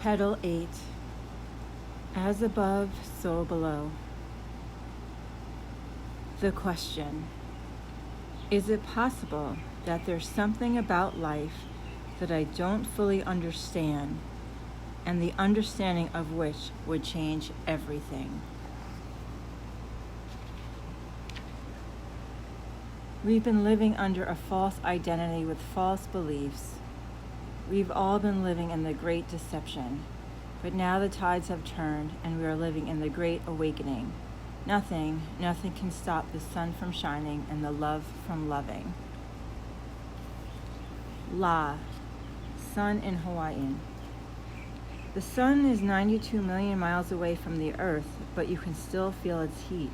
Petal 8. As above, so below. The question: is it possible that there's something about life that I don't fully understand, and the understanding of which would change everything? We've been living under a false identity with false beliefs. We've all been living in the great deception, but now the tides have turned and we are living in the great awakening. Nothing can stop the sun from shining and the love from loving. La, sun in Hawaiian. The sun is 92 million miles away from the earth, but you can still feel its heat.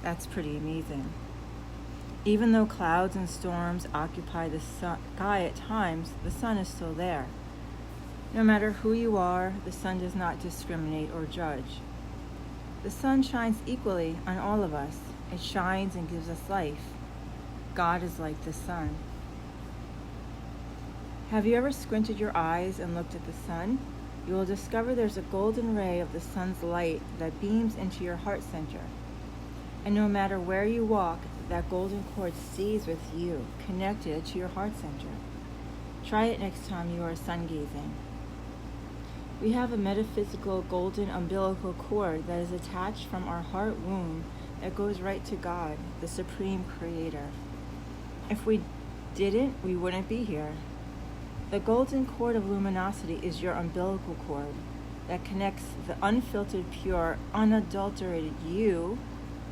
That's pretty amazing. Even though clouds and storms occupy the sky at times, the sun is still there. No matter who you are, the sun does not discriminate or judge. The sun shines equally on all of us. It shines and gives us life. God is like the sun. Have you ever squinted your eyes and looked at the sun? You will discover there's a golden ray of the sun's light that beams into your heart center. And no matter where you walk, that golden cord stays with you, connected to your heart center. Try it next time you are sun gazing. We have a metaphysical golden umbilical cord that is attached from our heart womb that goes right to God, the Supreme Creator. If we didn't, we wouldn't be here. The golden cord of luminosity is your umbilical cord that connects the unfiltered, pure, unadulterated you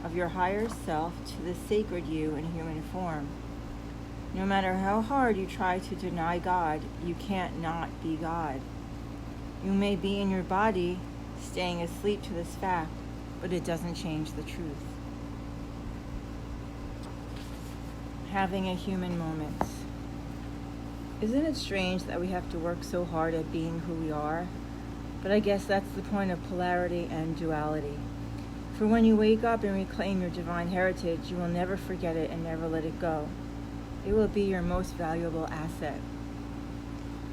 of your higher self to the sacred you in human form. No matter how hard you try to deny God, you can't not be God. You may be in your body, staying asleep to this fact, but it doesn't change the truth. Having a human moment. Isn't it strange that we have to work so hard at being who we are? But I guess that's the point of polarity and duality. For when you wake up and reclaim your divine heritage, you will never forget it and never let it go. It will be your most valuable asset.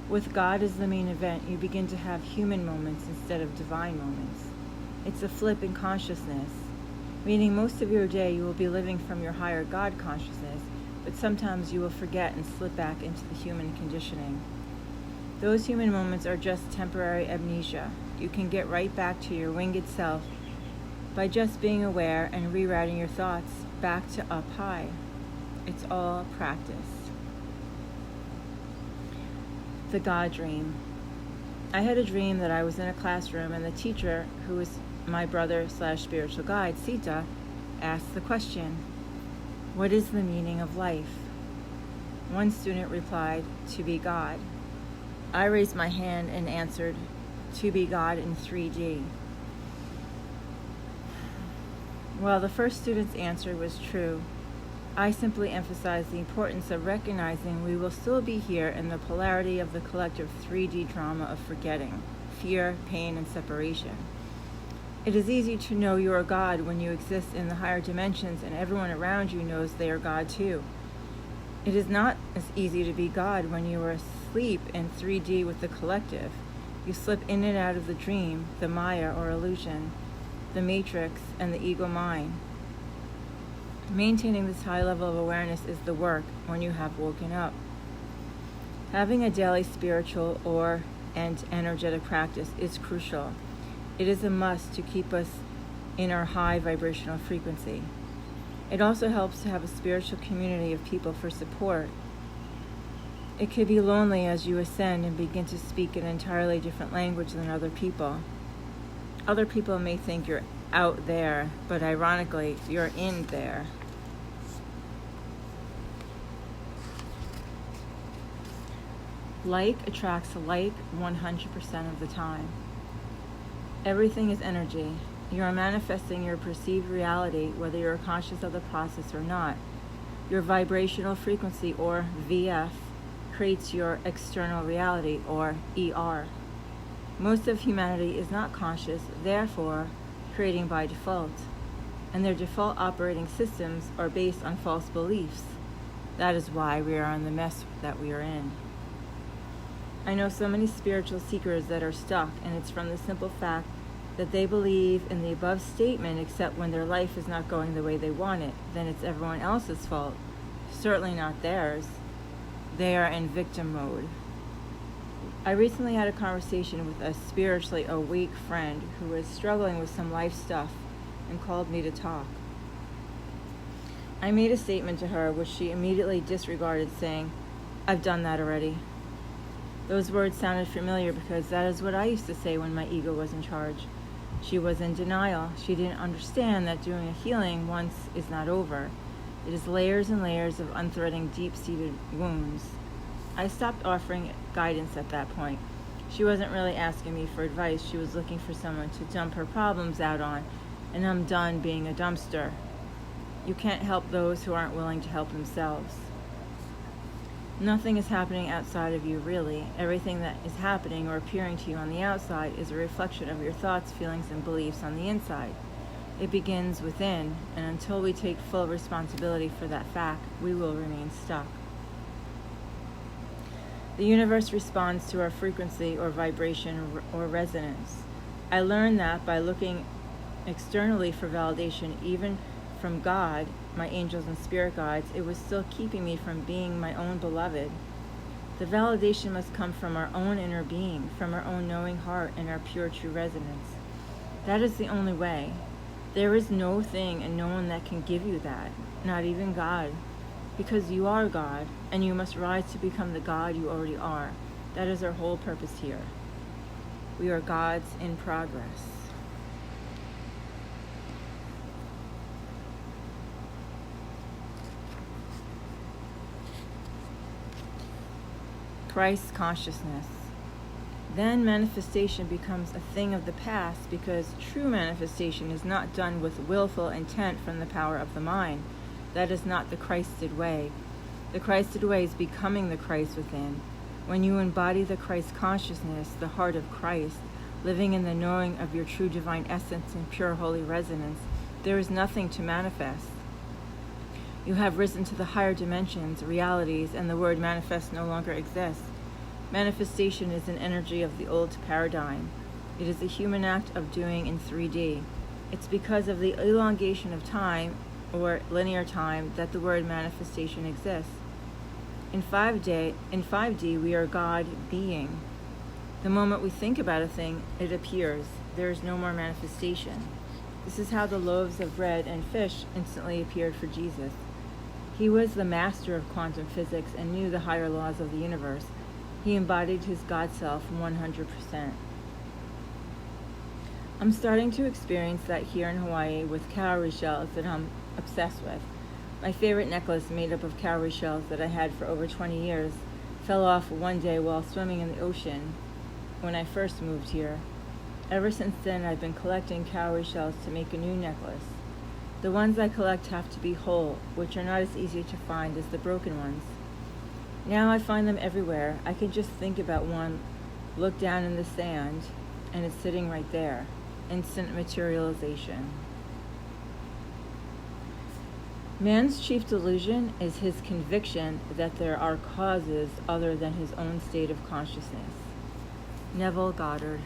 With God as the main event, you begin to have human moments instead of divine moments. It's a flip in consciousness, meaning most of your day you will be living from your higher God consciousness, but sometimes you will forget and slip back into the human conditioning. Those human moments are just temporary amnesia. You can get right back to your winged self by just being aware and rerouting your thoughts back to up high. It's all practice. The God dream. I had a dream that I was in a classroom and the teacher, who was my brother/spiritual guide, Sita, asked the question, "What is the meaning of life?" One student replied, "To be God." I raised my hand and answered, "To be God in 3D. While the first student's answer was true, I simply emphasized the importance of recognizing we will still be here in the polarity of the collective 3D drama of forgetting, fear, pain, and separation. It is easy to know you are God when you exist in the higher dimensions and everyone around you knows they are God too. It is not as easy to be God when you are asleep in 3D with the collective. You slip in and out of the dream, the Maya or illusion, the matrix, and the ego mind. Maintaining this high level of awareness is the work when you have woken up. Having a daily spiritual and energetic practice is crucial. It is a must to keep us in our high vibrational frequency. It also helps to have a spiritual community of people for support. It can be lonely as you ascend and begin to speak an entirely different language than other people. Other people may think you're out there, but ironically, you're in there. Like attracts like 100% of the time. Everything is energy. You are manifesting your perceived reality, whether you're conscious of the process or not. Your vibrational frequency, or VF, creates your external reality, or ER. Most of humanity is not conscious, therefore creating by default, and their default operating systems are based on false beliefs. That is why we are in the mess that we are in. I know so many spiritual seekers that are stuck, and it's from the simple fact that they believe in the above statement, except when their life is not going the way they want it, then it's everyone else's fault. Certainly not theirs. They are in victim mode. I recently had a conversation with a spiritually awake friend who was struggling with some life stuff and called me to talk. I made a statement to her which she immediately disregarded, saying, "I've done that already." Those words sounded familiar because that is what I used to say when my ego was in charge. She was in denial. She didn't understand that doing a healing once is not over. It is layers and layers of unthreading deep-seated wounds. I stopped offering guidance at that point. She wasn't really asking me for advice. She was looking for someone to dump her problems out on, and I'm done being a dumpster. You can't help those who aren't willing to help themselves. Nothing is happening outside of you, really. Everything that is happening or appearing to you on the outside is a reflection of your thoughts, feelings, and beliefs on the inside. It begins within, and until we take full responsibility for that fact, we will remain stuck. The universe responds to our frequency or vibration or resonance. I learned that by looking externally for validation, even from God, my angels and spirit guides, it was still keeping me from being my own beloved. The validation must come from our own inner being, from our own knowing heart and our pure true resonance. That is the only way. There is no thing and no one that can give you that, not even God, because you are God, and you must rise to become the God you already are. That is our whole purpose here. We are gods in progress. Christ consciousness. Then manifestation becomes a thing of the past, because true manifestation is not done with willful intent from the power of the mind. That is not the Christed way. The Christed way is becoming the Christ within. When you embody the Christ consciousness, the heart of Christ, living in the knowing of your true divine essence and pure holy resonance, there is nothing to manifest. You have risen to the higher dimensions, realities, and the word manifest no longer exists. Manifestation is an energy of the old paradigm. It is a human act of doing in 3D. It's because of the elongation of time, or linear time, that the word manifestation exists. In 5D, we are God being. The moment we think about a thing, it appears. There is no more manifestation. This is how the loaves of bread and fish instantly appeared for Jesus. He was the master of quantum physics and knew the higher laws of the universe. He embodied his God self 100%. I'm starting to experience that here in Hawaii with cowrie shells that I'm obsessed with. My favorite necklace, made up of cowrie shells that I had for over 20 years, fell off one day while swimming in the ocean when I first moved here. Ever since then, I've been collecting cowrie shells to make a new necklace. The ones I collect have to be whole, which are not as easy to find as the broken ones. Now I find them everywhere. I can just think about one, look down in the sand, and it's sitting right there. Instant materialization. Man's chief delusion is his conviction that there are causes other than his own state of consciousness. Neville Goddard.